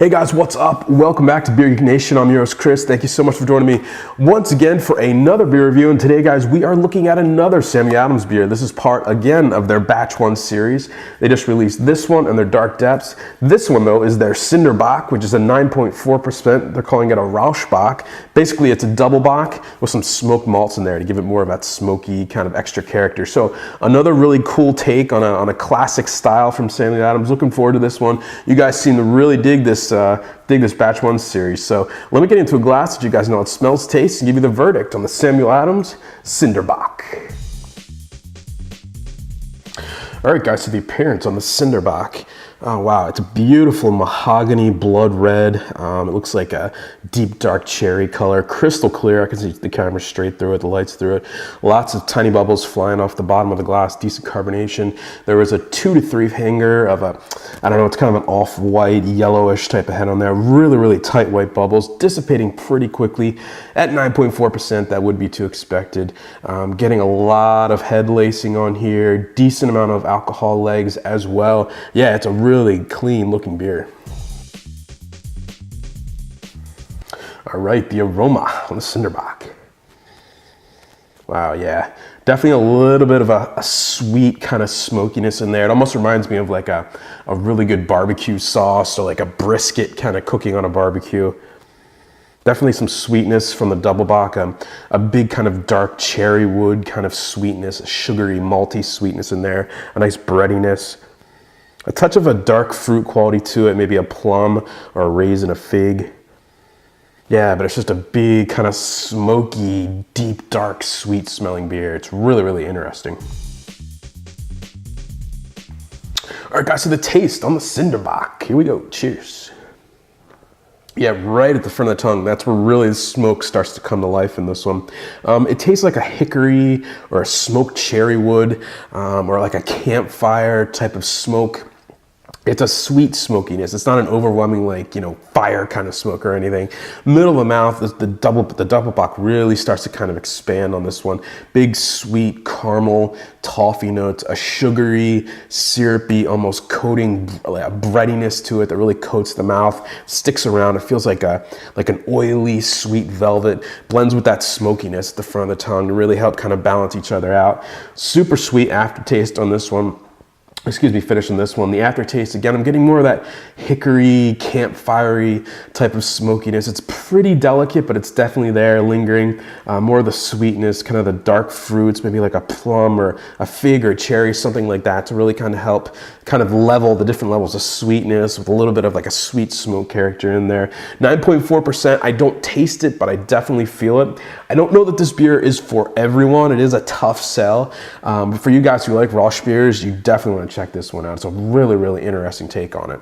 Hey guys, what's up? Welcome back to Beer Geek Nation. I'm your host Chris. Thank you so much for joining me once again for another beer review. And today, guys, we are looking at another Samuel Adams beer. This is part, again, of their Batch 1 series. They just released this one and their Dark Depths. This one, though, is their Cinder Bock, which is a 9.4%. They're calling it a rauchbock. Basically, it's a double bock with some smoked malts in there to give it more of that smoky kind of extra character. So another really cool take on a classic style from Samuel Adams. Looking forward to this one. You guys seem to really dig this Batch 1 series. So let me get into a glass so you guys know how it smells, tastes, and give you the verdict on the Samuel Adams Cinder Bock. All right, guys, so the appearance on the Cinder Bock. Oh, wow, it's a beautiful mahogany blood red. It looks like a deep dark cherry color, crystal clear. I can see the camera straight through it, the lights through it. Lots of tiny bubbles flying off the bottom of the glass, decent carbonation. There was a 2 to 3 hanger of I don't know, it's kind of an off-white, yellowish type of head on there. Really, really tight white bubbles, dissipating pretty quickly. At 9.4%, that would be too expected. Getting a lot of head lacing on here, decent amount of alcohol legs as well. Yeah, it's a really clean looking beer. All right, the aroma on the Cinder Bock. Wow, yeah, definitely a little bit of a sweet kind of smokiness in there. It almost reminds me of like a really good barbecue sauce or like a brisket kind of cooking on a barbecue. Definitely some sweetness from the Dopplebock, a big kind of dark cherry wood kind of sweetness, a sugary malty sweetness in there, a nice breadiness. A touch of a dark fruit quality to it, maybe a plum or a raisin, a fig. Yeah, but it's just a big kind of smoky, deep, dark, sweet smelling beer. It's really, really interesting. All right, guys, so the taste on the Cinder Bock. Here we go, cheers. Yeah, right at the front of the tongue. That's where really the smoke starts to come to life in this one. It tastes like a hickory or a smoked cherry wood or like a campfire type of smoke. It's a sweet smokiness. It's not an overwhelming, like, you know, fire kind of smoke or anything. Middle of the mouth, the Dopplebock really starts to kind of expand on this one. Big, sweet caramel, toffee notes, a sugary, syrupy, almost coating, like a breadiness to it that really coats the mouth, sticks around. It feels like an oily, sweet velvet. Blends with that smokiness at the front of the tongue to really help kind of balance each other out. Super sweet aftertaste on this one. Finishing this one. The aftertaste, again, I'm getting more of that hickory, campfire-y type of smokiness. It's pretty delicate, but it's definitely there, lingering. More of the sweetness, kind of the dark fruits, maybe like a plum or a fig or a cherry, something like that, to really kind of help kind of level the different levels of sweetness with a little bit of like a sweet smoke character in there. 9.4%, I don't taste it, but I definitely feel it. I don't know that this beer is for everyone. It is a tough sell. But for you guys who like rauch beers, you definitely want to check this one out. It's a really, really interesting take on it.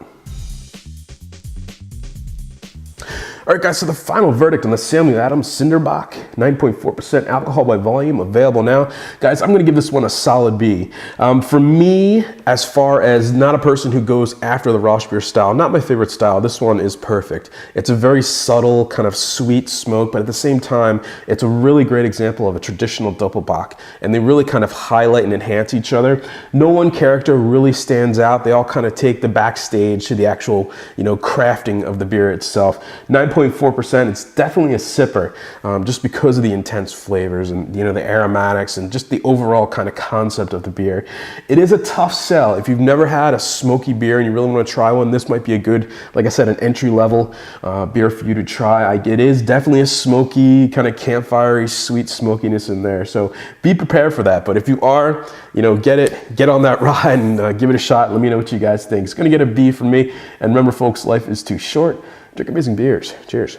All right, guys, so the final verdict on the Samuel Adams Cinder Bock, 9.4% alcohol by volume, available now. Guys, I'm gonna give this one a solid B. For me, as far as not a person who goes after the rauch beer style, not my favorite style, this one is perfect. It's a very subtle, kind of sweet smoke, but at the same time, it's a really great example of a traditional Dopplebock, and they really kind of highlight and enhance each other. No one character really stands out. They all kind of take the backstage to the actual, you know, crafting of the beer itself. 9.4%, it's definitely a sipper, just because of the intense flavors and, you know, the aromatics and just the overall kind of concept of the beer. It is a tough sell. If you've never had a smoky beer and you really want to try one, this might be a good, like I said, an entry-level beer for you to try. It is definitely a smoky, kind of campfire-y, sweet smokiness in there, so be prepared for that. But if you are, you know, get on that ride and give it a shot. Let me know what you guys think. It's going to get a B from me. And remember, folks, life is too short. Drink amazing beers. Cheers.